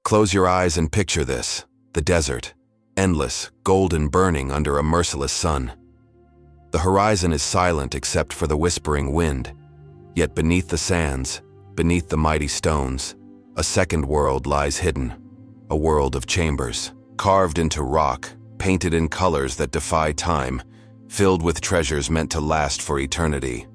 Close your eyes and picture this: the desert, endless, golden, burning under a merciless sun. The horizon is silent except for the whispering wind, yet beneath the sands, beneath the mighty stones, a second world lies hidden, a world of chambers, carved into rock, painted in colors that defy time, filled with treasures meant to last for eternity.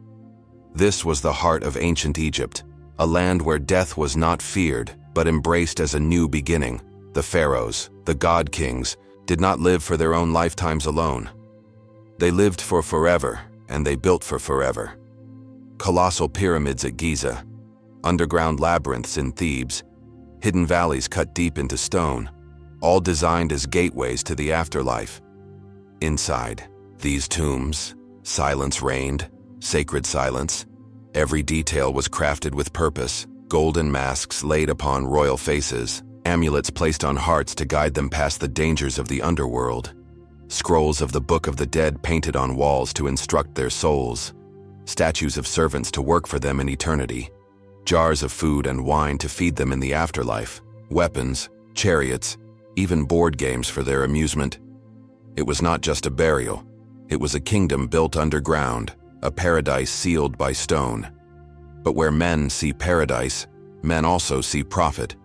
This was the heart of ancient Egypt, a land where death was not feared, but embraced as a new beginning. The pharaohs, the god kings, did not live for their own lifetimes alone. They lived for forever, and they built for forever. Colossal pyramids at Giza, underground labyrinths in Thebes, hidden valleys cut deep into stone, all designed as gateways to the afterlife. Inside these tombs, silence reigned, sacred silence. Every detail was crafted with purpose: golden masks laid upon royal faces, amulets placed on hearts to guide them past the dangers of the underworld, scrolls of the Book of the Dead painted on walls to instruct their souls, statues of servants to work for them in eternity, jars of food and wine to feed them in the afterlife, weapons, chariots, even board games for their amusement. It was not just a burial. It was a kingdom built underground, a paradise sealed by stone. But where men see paradise, men also see profit.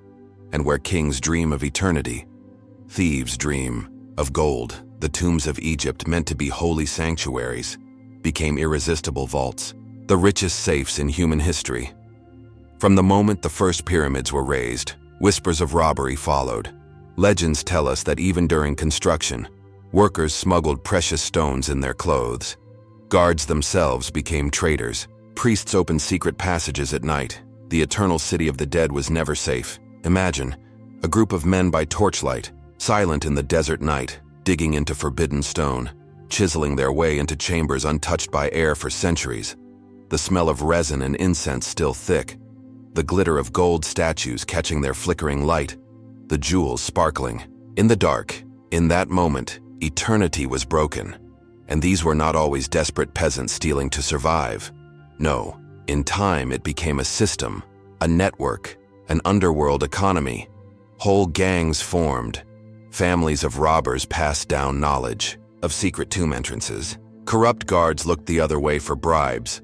And where kings dream of eternity, thieves dream of gold. The tombs of Egypt, meant to be holy sanctuaries, became irresistible vaults, the richest safes in human history. From the moment the first pyramids were raised, whispers of robbery followed. Legends tell us that even during construction, workers smuggled precious stones in their clothes. Guards themselves became traitors. Priests opened secret passages at night. The eternal city of the dead was never safe. Imagine a group of men by torchlight, silent in the desert night, digging into forbidden stone, chiseling their way into chambers untouched by air for centuries. The smell of resin and incense still thick, the glitter of gold statues catching their flickering light, the jewels sparkling. In the dark, in that moment, eternity was broken. And these were not always desperate peasants stealing to survive. No, in time it became a system, a network, an underworld economy. Whole gangs formed. Families of robbers passed down knowledge of secret tomb entrances. Corrupt guards looked the other way for bribes.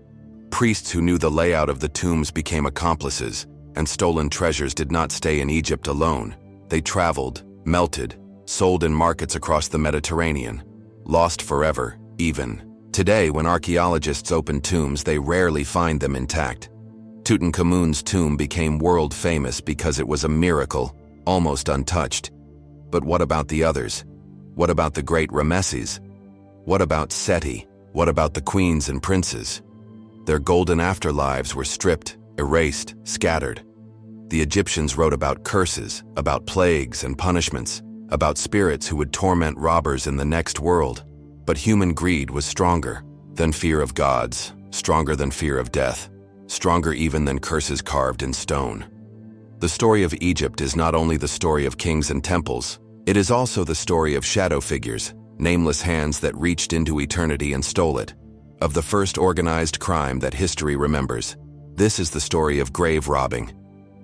Priests who knew the layout of the tombs became accomplices, and stolen treasures did not stay in Egypt alone. They traveled, melted, sold in markets across the Mediterranean, lost forever. Even today, when archaeologists open tombs, they rarely find them intact. Tutankhamun's tomb became world famous because it was a miracle, almost untouched. But what about the others? What about the great Ramesses? What about Seti? What about the queens and princes? Their golden afterlives were stripped, erased, scattered. The Egyptians wrote about curses, about plagues and punishments, about spirits who would torment robbers in the next world. But human greed was stronger than fear of gods, stronger than fear of death, stronger even than curses carved in stone. The story of Egypt is not only the story of kings and temples, it is also the story of shadow figures, nameless hands that reached into eternity and stole it, of the first organized crime that history remembers. This is the story of grave robbing,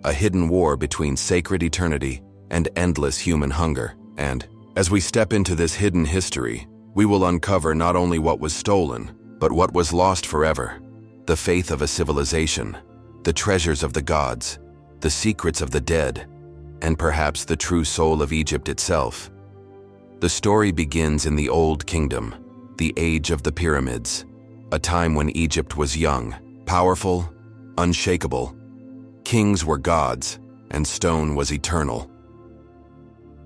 a hidden war between sacred eternity and endless human hunger. And as we step into this hidden history, we will uncover not only what was stolen, but what was lost forever. The faith of a civilization, the treasures of the gods, the secrets of the dead, and perhaps the true soul of Egypt itself. The story begins in the Old Kingdom, the age of the pyramids, a time when Egypt was young, powerful, unshakable. Kings were gods, and stone was eternal.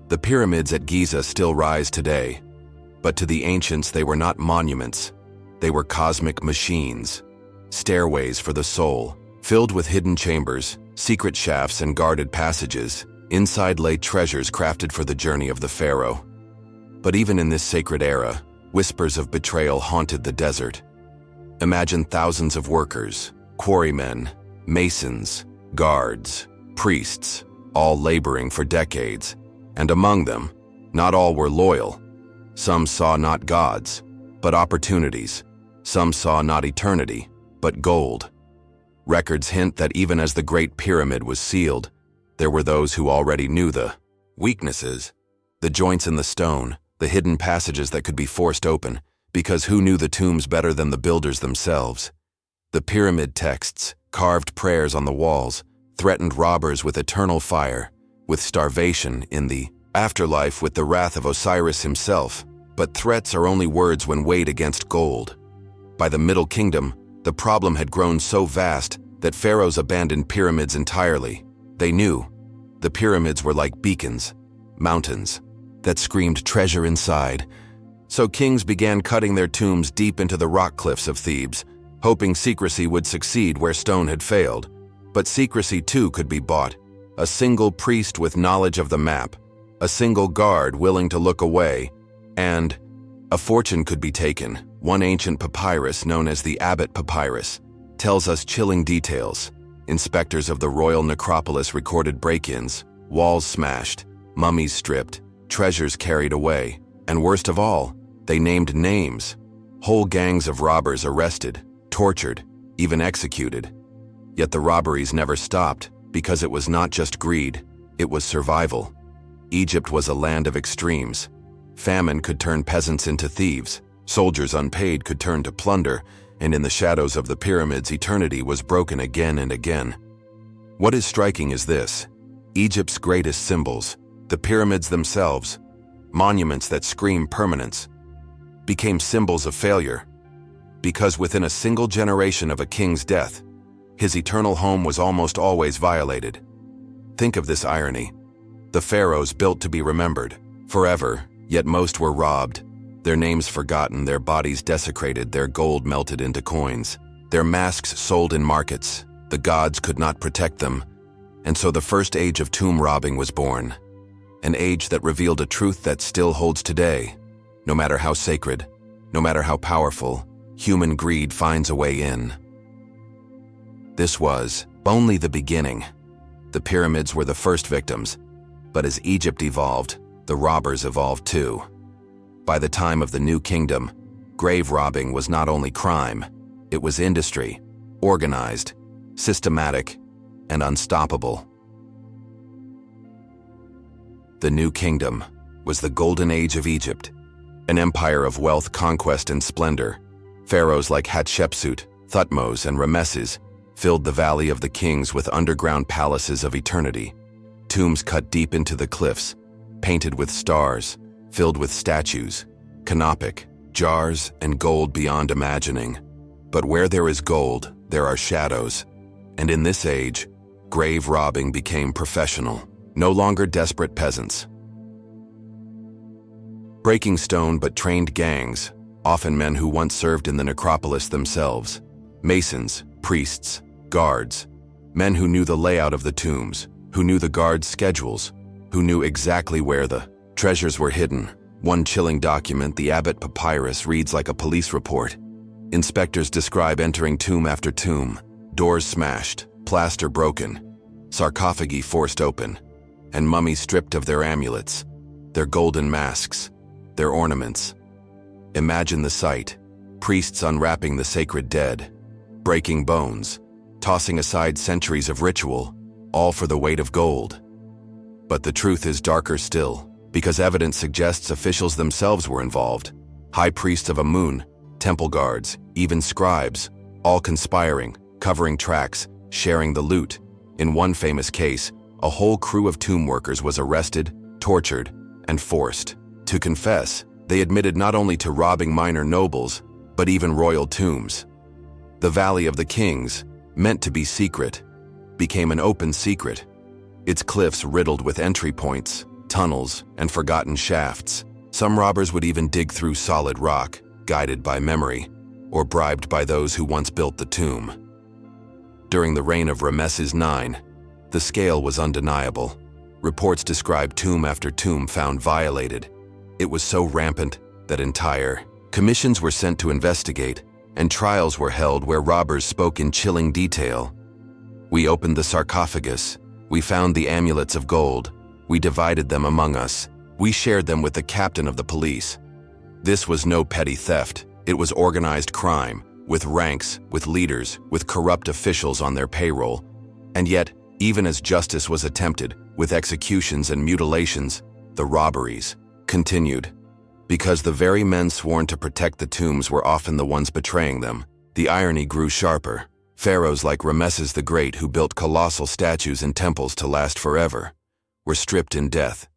The pyramids at Giza still rise today, but to the ancients they were not monuments. They were cosmic machines, stairways for the soul, filled with hidden chambers, secret shafts and guarded passages. Inside lay treasures crafted for the journey of the pharaoh. But even in this sacred era, whispers of betrayal haunted the desert. Imagine thousands of workers, quarrymen, masons, guards, priests, all laboring for decades. And among them, not all were loyal. Some saw not gods, but opportunities. Some saw not eternity, but gold. Records hint that even as the Great Pyramid was sealed, There were those who already knew the weaknesses, the joints in the stone, the hidden passages that could be forced open, because who knew the tombs better than the builders themselves? The pyramid texts, carved prayers on the walls, threatened robbers with eternal fire, with starvation in the afterlife, with the wrath of Osiris himself. But threats are only words when weighed against gold. By the Middle Kingdom, the problem had grown so vast that pharaohs abandoned pyramids entirely. They knew the pyramids were like beacons, mountains, that screamed treasure inside. So kings began cutting their tombs deep into the rock cliffs of Thebes, hoping secrecy would succeed where stone had failed. But secrecy too could be bought. A single priest with knowledge of the map, a single guard willing to look away, and a fortune could be taken. One ancient papyrus, known as the Abbot Papyrus, tells us chilling details. Inspectors of the royal necropolis recorded break-ins, walls smashed, mummies stripped, treasures carried away, and worst of all, they named names. Whole gangs of robbers arrested, tortured, even executed. Yet the robberies never stopped, because it was not just greed, it was survival. Egypt was a land of extremes. Famine could turn peasants into thieves, soldiers unpaid could turn to plunder, and in the shadows of the pyramids, eternity was broken again and again. What is striking is this: Egypt's greatest symbols, the pyramids themselves, monuments that scream permanence, became symbols of failure, because within a single generation of a king's death, his eternal home was almost always violated. Think of this irony. The pharaohs built to be remembered forever, yet most were robbed, their names forgotten, their bodies desecrated, their gold melted into coins, their masks sold in markets. The gods could not protect them, and so the first age of tomb robbing was born. An age that revealed a truth that still holds today. No matter how sacred, no matter how powerful, human greed finds a way in. This was only the beginning. The pyramids were the first victims, but as Egypt evolved, the robbers evolved too. By the time of the New Kingdom, grave robbing was not only crime, it was industry, organized, systematic, and unstoppable. The New Kingdom was the golden age of Egypt, an empire of wealth, conquest, and splendor. Pharaohs like Hatshepsut, Thutmose, and Ramesses filled the Valley of the Kings with underground palaces of eternity. Tombs cut deep into the cliffs, painted with stars, filled with statues, canopic, jars, and gold beyond imagining. But where there is gold, there are shadows. And in this age, grave robbing became professional, no longer desperate peasants. Breaking stone but trained gangs, often men who once served in the necropolis themselves. Masons, priests, guards, men who knew the layout of the tombs, who knew the guards' schedules, who knew exactly where the treasures were hidden. One chilling document, the Abbot Papyrus, reads like a police report. Inspectors describe entering tomb after tomb, doors smashed, plaster broken, sarcophagi forced open, and mummies stripped of their amulets, their golden masks, their ornaments. Imagine the sight: priests unwrapping the sacred dead, breaking bones, tossing aside centuries of ritual, all for the weight of gold. But the truth is darker still, because evidence suggests officials themselves were involved. High priests of Amun, temple guards, even scribes, all conspiring, covering tracks, sharing the loot. In one famous case, a whole crew of tomb workers was arrested, tortured, and forced to confess. They admitted not only to robbing minor nobles, but even royal tombs. The Valley of the Kings, meant to be secret, became an open secret. Its cliffs riddled with entry points, tunnels, and forgotten shafts. Some robbers would even dig through solid rock, guided by memory, or bribed by those who once built the tomb. During the reign of Ramesses IX, the scale was undeniable. Reports describe tomb after tomb found violated. It was so rampant that entire commissions were sent to investigate, and trials were held where robbers spoke in chilling detail. "We opened the sarcophagus. We found the amulets of gold. We divided them among us. We shared them with the captain of the police." This was no petty theft. It was organized crime, with ranks, with leaders, with corrupt officials on their payroll. And yet, Even as justice was attempted, with executions and mutilations, the robberies continued. Because the very men sworn to protect the tombs were often the ones betraying them, the irony grew sharper. Pharaohs like Ramesses the Great, who built colossal statues and temples to last forever, were stripped in death.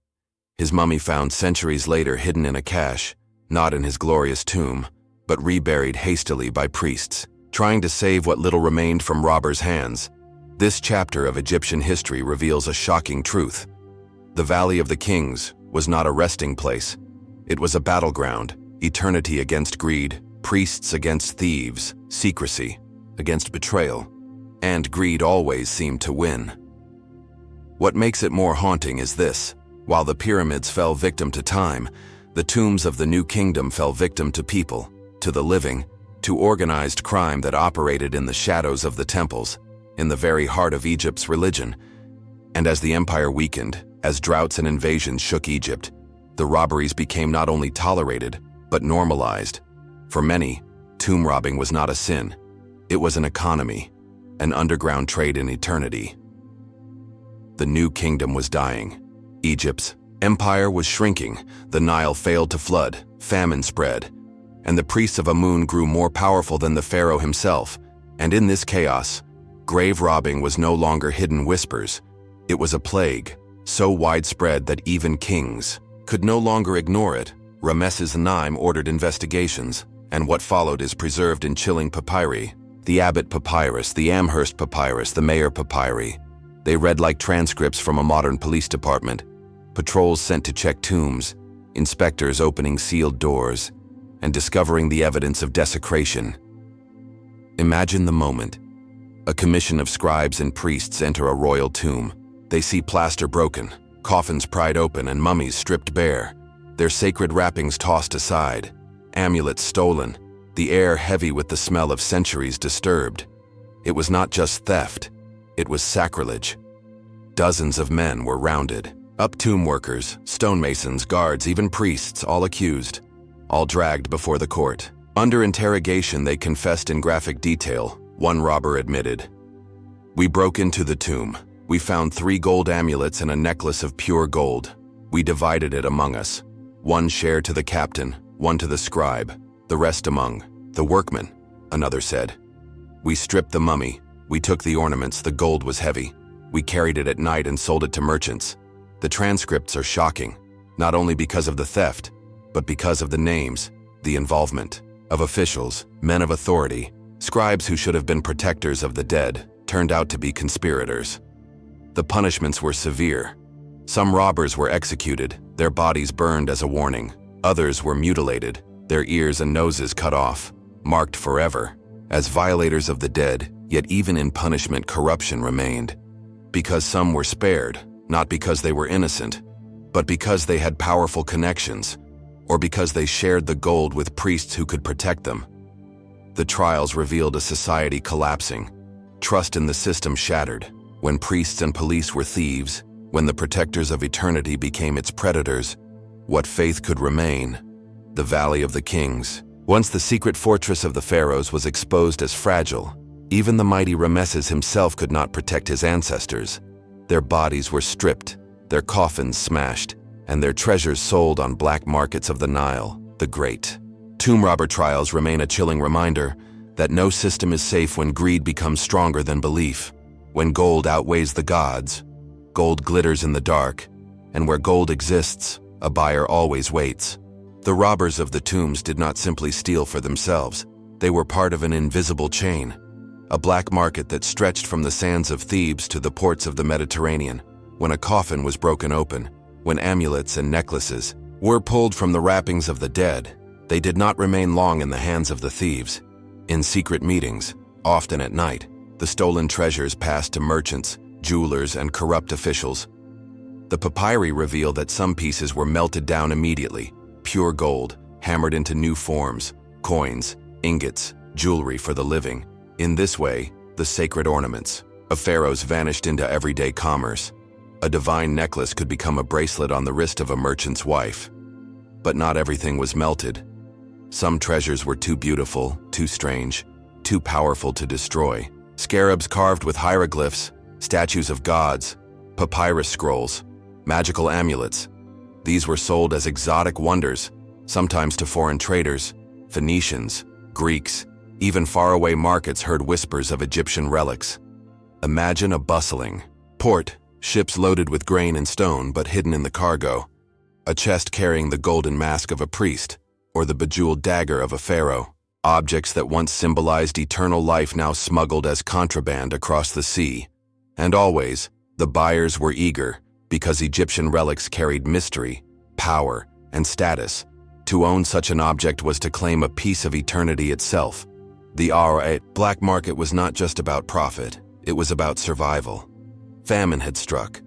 His mummy found centuries later hidden in a cache, not in his glorious tomb, but reburied hastily by priests, trying to save what little remained from robbers' hands. This chapter of Egyptian history reveals a shocking truth. The Valley of the Kings was not a resting place. It was a battleground, eternity against greed, priests against thieves, secrecy against betrayal, and greed always seemed to win. What makes it more haunting is this: while the pyramids fell victim to time, the tombs of the New Kingdom fell victim to people, to the living, to organized crime that operated in the shadows of the temples, in the very heart of Egypt's religion. And as the empire weakened, as droughts and invasions shook Egypt, the robberies became not only tolerated, but normalized. For many, tomb robbing was not a sin. It was an economy, an underground trade in eternity. The New Kingdom was dying. Egypt's empire was shrinking. The Nile failed to flood, famine spread, and the priests of Amun grew more powerful than the pharaoh himself. And in this chaos, grave robbing was no longer hidden whispers. It was a plague, so widespread that even kings could no longer ignore it. Ramesses IX ordered investigations, and what followed is preserved in chilling papyri. The Abbot Papyrus, the Amherst Papyrus, the Mayer Papyri. They read like transcripts from a modern police department. Patrols sent to check tombs, inspectors opening sealed doors, and discovering the evidence of desecration. Imagine the moment. A commission of scribes and priests enter a royal tomb. They see plaster broken, coffins pried open, and mummies stripped bare, their sacred wrappings tossed aside, amulets stolen, the air heavy with the smell of centuries disturbed. It was not just theft, it was sacrilege. Dozens of men were rounded up: tomb workers, stonemasons, guards, even priests, all accused, all dragged before the court. Under interrogation, they confessed in graphic detail. One robber admitted, "We broke into the tomb. We found 3 gold amulets and a necklace of pure gold. We divided it among us. One share to the captain, one to the scribe, the rest among the workmen," another said. "We stripped the mummy. We took the ornaments. The gold was heavy. We carried it at night and sold it to merchants." The transcripts are shocking, not only because of the theft, but because of the names, the involvement of officials, men of authority. Scribes who should have been protectors of the dead turned out to be conspirators. The punishments were severe. Some robbers were executed, their bodies burned as a warning. Others were mutilated, their ears and noses cut off, marked forever as violators of the dead. Yet even in punishment, corruption remained. Because some were spared, not because they were innocent, but because they had powerful connections, or because they shared the gold with priests who could protect them. The trials revealed a society collapsing, trust in the system shattered. When priests and police were thieves, when the protectors of eternity became its predators, what faith could remain? The Valley of the Kings. Once the secret fortress of the pharaohs was exposed as fragile. Even the mighty Ramesses himself could not protect his ancestors. Their bodies were stripped, their coffins smashed, and their treasures sold on black markets of the Nile, the Great. Tomb robber trials remain a chilling reminder that no system is safe when greed becomes stronger than belief. When gold outweighs the gods, gold glitters in the dark, and where gold exists, a buyer always waits. The robbers of the tombs did not simply steal for themselves. They were part of an invisible chain, a black market that stretched from the sands of Thebes to the ports of the Mediterranean. When a coffin was broken open, when amulets and necklaces were pulled from the wrappings of the dead, they did not remain long in the hands of the thieves. In secret meetings, often at night, the stolen treasures passed to merchants, jewelers, and corrupt officials. The papyri reveal that some pieces were melted down immediately, pure gold, hammered into new forms, coins, ingots, jewelry for the living. In this way, the sacred ornaments of pharaohs vanished into everyday commerce. A divine necklace could become a bracelet on the wrist of a merchant's wife. But not everything was melted. Some treasures were too beautiful, too strange, too powerful to destroy. Scarabs carved with hieroglyphs, statues of gods, papyrus scrolls, magical amulets. These were sold as exotic wonders, sometimes to foreign traders, Phoenicians, Greeks. Even faraway markets heard whispers of Egyptian relics. Imagine a bustling port, ships loaded with grain and stone but hidden in the cargo, a chest carrying the golden mask of a priest, or the bejeweled dagger of a pharaoh. Objects that once symbolized eternal life now smuggled as contraband across the sea. And always, the buyers were eager, because Egyptian relics carried mystery, power, and status. To own such an object was to claim a piece of eternity itself. The black market was not just about profit, it was about survival. Famine had struck.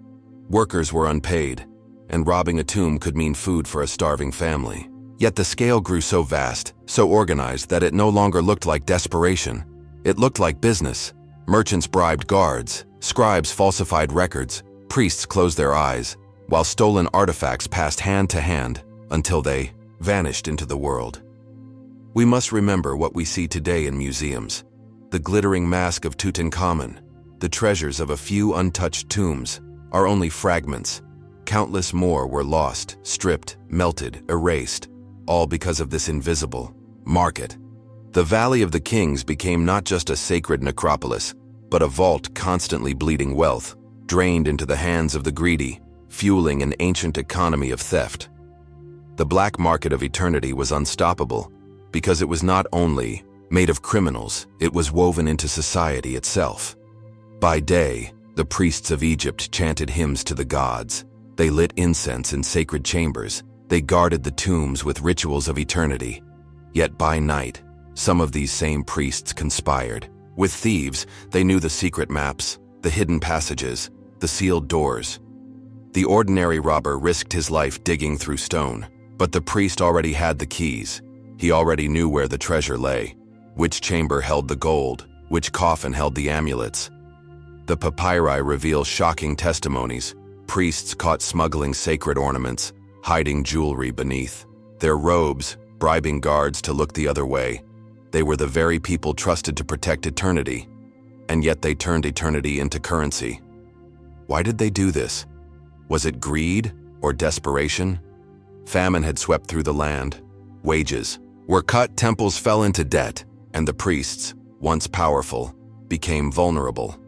Workers were unpaid, and robbing a tomb could mean food for a starving family. Yet the scale grew so vast, so organized that it no longer looked like desperation. It looked like business. Merchants bribed guards, scribes falsified records, priests closed their eyes, while stolen artifacts passed hand to hand until they vanished into the world. We must remember what we see today in museums. The glittering mask of Tutankhamun, the treasures of a few untouched tombs, are only fragments. Countless more were lost, stripped, melted, erased, all because of this invisible market. The Valley of the Kings became not just a sacred necropolis, but a vault constantly bleeding wealth, drained into the hands of the greedy, fueling an ancient economy of theft. The black market of eternity was unstoppable, because it was not only made of criminals, it was woven into society itself. By day, the priests of Egypt chanted hymns to the gods. They lit incense in sacred chambers. They guarded the tombs with rituals of eternity. Yet by night, some of these same priests conspired. With thieves, they knew the secret maps, the hidden passages, the sealed doors. The ordinary robber risked his life digging through stone, but the priest already had the keys. He already knew where the treasure lay, which chamber held the gold, which coffin held the amulets. The papyri reveal shocking testimonies. Priests caught smuggling sacred ornaments, hiding jewelry beneath their robes, bribing guards to look the other way. They were the very people trusted to protect eternity, and yet they turned eternity into currency. Why did they do this? Was it greed or desperation? Famine had swept through the land. Wages were cut, temples fell into debt, and the priests, once powerful, became vulnerable.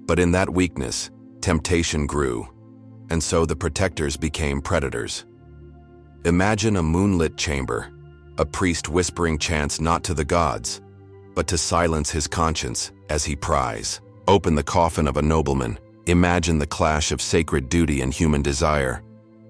But in that weakness, temptation grew, and so the protectors became predators. Imagine a moonlit chamber, a priest whispering chants not to the gods, but to silence his conscience as he pries. Open the coffin of a nobleman. Imagine the clash of sacred duty and human desire,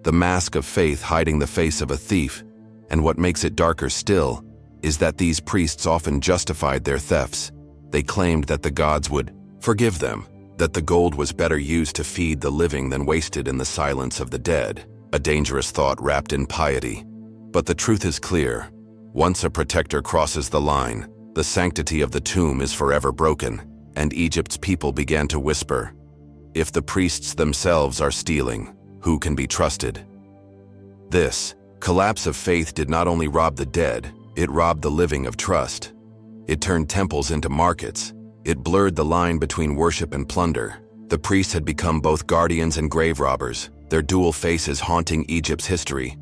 the mask of faith hiding the face of a thief. And what makes it darker still is that these priests often justified their thefts. They claimed that the gods would forgive them, that the gold was better used to feed the living than wasted in the silence of the dead, a dangerous thought wrapped in piety. But the truth is clear. Once a protector crosses the line, the sanctity of the tomb is forever broken, and Egypt's people began to whisper, if the priests themselves are stealing, who can be trusted? This collapse of faith did not only rob the dead, it robbed the living of trust. It turned temples into markets. It blurred the line between worship and plunder. The priests had become both guardians and grave robbers, their dual faces haunting Egypt's history.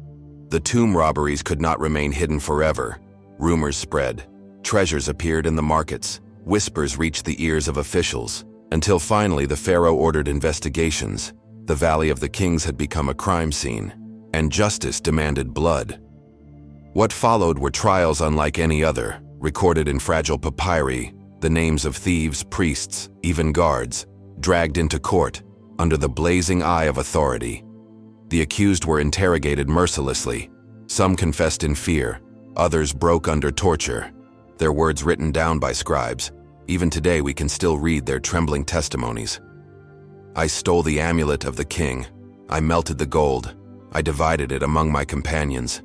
The tomb robberies could not remain hidden forever. Rumors spread. Treasures appeared in the markets. Whispers reached the ears of officials, until finally the pharaoh ordered investigations. The Valley of the Kings had become a crime scene, and justice demanded blood. What followed were trials unlike any other, recorded in fragile papyri, the names of thieves, priests, even guards, dragged into court under the blazing eye of authority. The accused were interrogated mercilessly. Some confessed in fear, others broke under torture, their words written down by scribes. Even today we can still read their trembling testimonies. I stole the amulet of the king. I melted the gold. I divided it among my companions.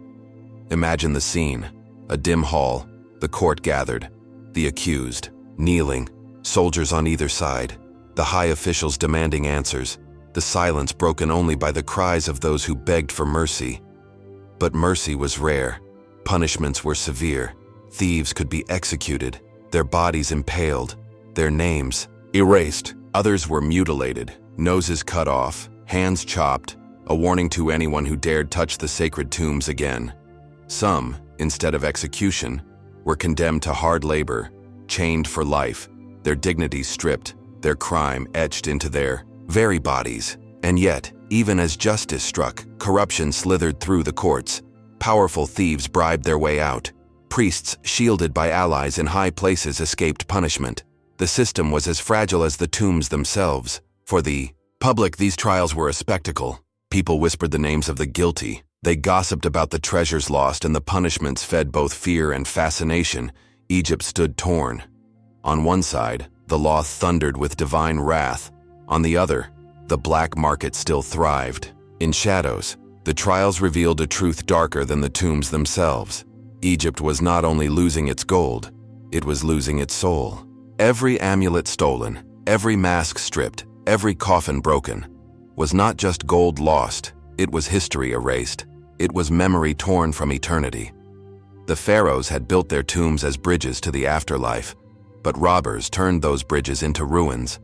Imagine the scene. A dim hall, the court gathered, the accused, kneeling, soldiers on either side, the high officials demanding answers, the silence broken only by the cries of those who begged for mercy. But mercy was rare. Punishments were severe. Thieves could be executed, their bodies impaled, their names erased. Others were mutilated, noses cut off, hands chopped, a warning to anyone who dared touch the sacred tombs again. Some, instead of execution, were condemned to hard labor, chained for life, their dignity stripped, their crime etched into their very bodies. And yet, even as justice struck, corruption slithered through the courts. Powerful thieves bribed their way out. Priests, shielded by allies in high places, escaped punishment. The system was as fragile as the tombs themselves. For the public, these trials were a spectacle. People whispered the names of the guilty. They gossiped about the treasures lost, and the punishments fed both fear and fascination. Egypt stood torn. On one side, the law thundered with divine wrath. On the other, the black market still thrived. In shadows, the trials revealed a truth darker than the tombs themselves. Egypt was not only losing its gold, it was losing its soul. Every amulet stolen, every mask stripped, every coffin broken, was not just gold lost, it was history erased. It was memory torn from eternity. The pharaohs had built their tombs as bridges to the afterlife, but robbers turned those bridges into ruins.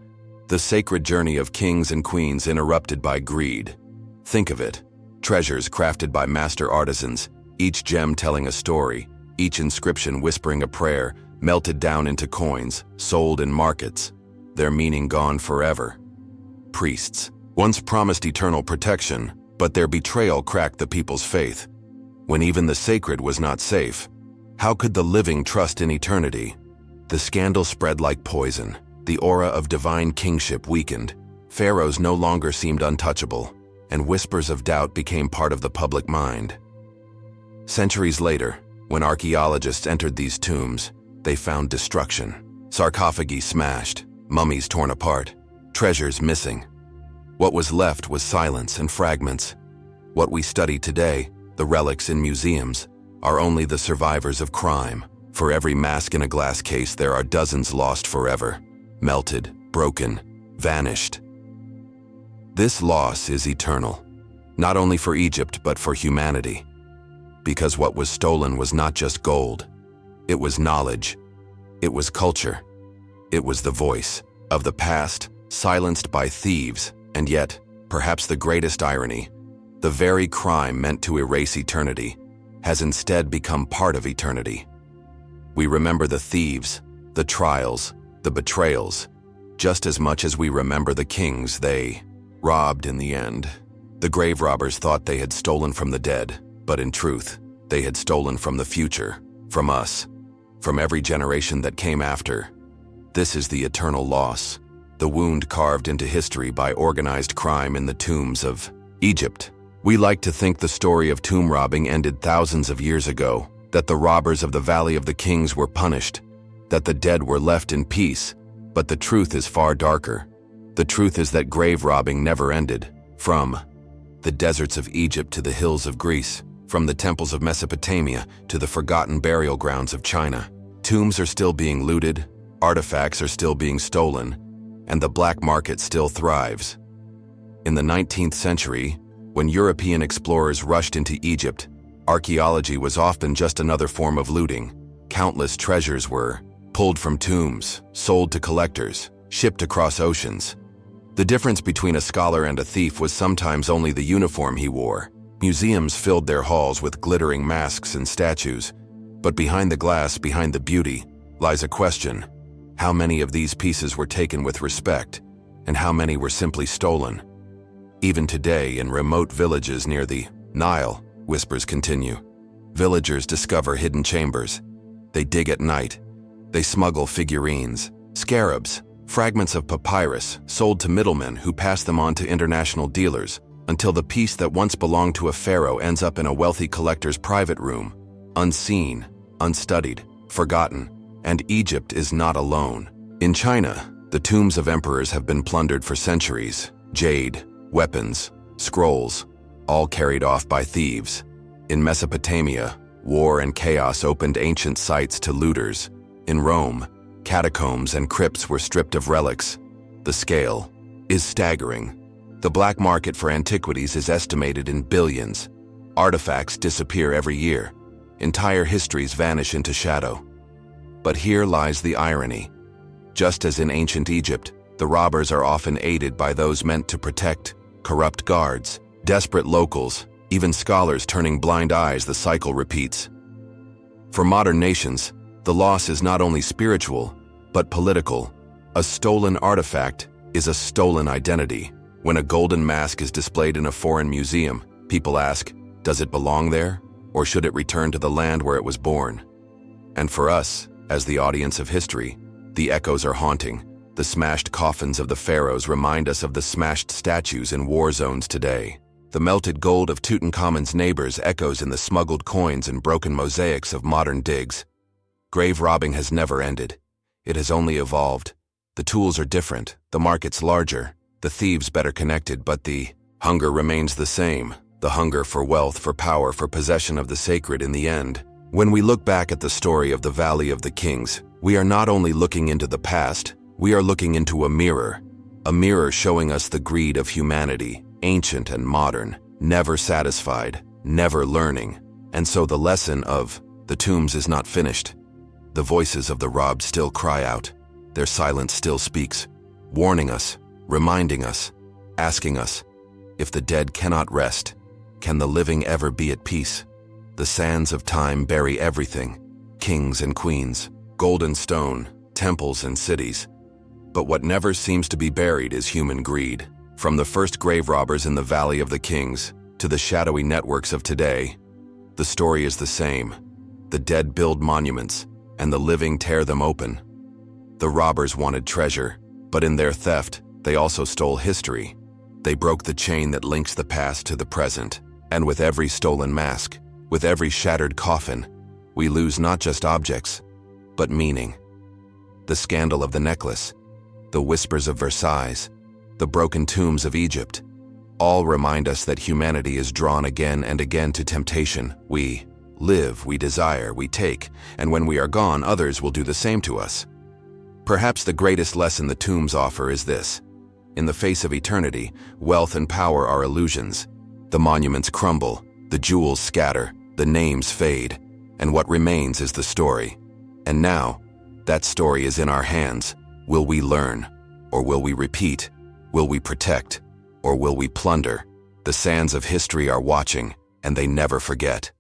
The sacred journey of kings and queens interrupted by greed. Think of it. Treasures crafted by master artisans, each gem telling a story, each inscription whispering a prayer, melted down into coins, sold in markets, their meaning gone forever. Priests, once promised eternal protection, but their betrayal cracked the people's faith. When even the sacred was not safe, how could the living trust in eternity? The scandal spread like poison. The aura of divine kingship weakened. Pharaohs no longer seemed untouchable, and whispers of doubt became part of the public mind. Centuries later, when archaeologists entered these tombs, they found destruction. Sarcophagi smashed, mummies torn apart, treasures missing. What was left was silence and fragments. What we study today, the relics in museums, are only the survivors of crime. For every mask in a glass case, there are dozens lost forever. Melted, broken, vanished. This loss is eternal, not only for Egypt but for humanity. Because what was stolen was not just gold, it was knowledge, it was culture, it was the voice of the past, silenced by thieves. And yet, perhaps the greatest irony, the very crime meant to erase eternity has instead become part of eternity. We remember the thieves, the trials, the betrayals, just as much as we remember the kings they robbed in the end. The grave robbers thought they had stolen from the dead, but in truth, they had stolen from the future, from us, from every generation that came after. This is the eternal loss, the wound carved into history by organized crime in the tombs of Egypt. We like to think the story of tomb robbing ended thousands of years ago, that the robbers of the Valley of the Kings were punished, that the dead were left in peace, but the truth is far darker. The truth is that grave robbing never ended. From the deserts of Egypt to the hills of Greece, from the temples of Mesopotamia to the forgotten burial grounds of China, tombs are still being looted, artifacts are still being stolen, and the black market still thrives. In the 19th century, when European explorers rushed into Egypt, archaeology was often just another form of looting. Countless treasures were pulled from tombs, sold to collectors, shipped across oceans. The difference between a scholar and a thief was sometimes only the uniform he wore. Museums filled their halls with glittering masks and statues, but behind the glass, behind the beauty, lies a question. How many of these pieces were taken with respect, and how many were simply stolen? Even today, in remote villages near the Nile, whispers continue. Villagers discover hidden chambers. They dig at night. They smuggle figurines, scarabs, fragments of papyrus sold to middlemen who pass them on to international dealers, until the piece that once belonged to a pharaoh ends up in a wealthy collector's private room, unseen, unstudied, forgotten. And Egypt is not alone. In China, the tombs of emperors have been plundered for centuries. Jade, weapons, scrolls, all carried off by thieves. In Mesopotamia, war and chaos opened ancient sites to looters. In Rome, catacombs and crypts were stripped of relics. The scale is staggering. The black market for antiquities is estimated in billions. Artifacts disappear every year. Entire histories vanish into shadow. But here lies the irony. Just as in ancient Egypt, The robbers are often aided by those meant to protect, corrupt guards, desperate locals, even scholars turning blind eyes. The cycle repeats. For modern nations, the loss is not only spiritual, but political. A stolen artifact is a stolen identity. When a golden mask is displayed in a foreign museum, people ask, does it belong there, or should it return to the land where it was born? And for us, as the audience of history, the echoes are haunting. The smashed coffins of the pharaohs remind us of the smashed statues in war zones today. The melted gold of Tutankhamun's neighbors echoes in the smuggled coins and broken mosaics of modern digs. Grave robbing has never ended. It has only evolved. The tools are different, the market's larger, the thieves better connected, but the hunger remains the same. The hunger for wealth, for power, for possession of the sacred in the end. When we look back at the story of the Valley of the Kings, we are not only looking into the past, we are looking into a mirror showing us the greed of humanity, ancient and modern, never satisfied, never learning. And so the lesson of the tombs is not finished. The voices of the robbed still cry out. Their silence still speaks, warning us, reminding us, asking us, if the dead cannot rest, can the living ever be at peace? The sands of time bury everything, kings and queens, golden stone, temples and cities. But what never seems to be buried is human greed. From the first grave robbers in the Valley of the Kings to the shadowy networks of today, the story is the same. The dead build monuments, and the living tear them open. The robbers wanted treasure, but in their theft, they also stole history. They broke the chain that links the past to the present, and with every stolen mask, with every shattered coffin, we lose not just objects, but meaning. The scandal of the necklace, the whispers of Versailles, the broken tombs of Egypt, all remind us that humanity is drawn again and again to temptation. We live, we desire, we take, and when we are gone, others will do the same to us. Perhaps the greatest lesson the tombs offer is this. In the face of eternity, wealth and power are illusions. The monuments crumble, the jewels scatter, the names fade, and what remains is the story. And now, that story is in our hands. Will we learn, or will we repeat? Will we protect, or will we plunder? The sands of history are watching, and they never forget.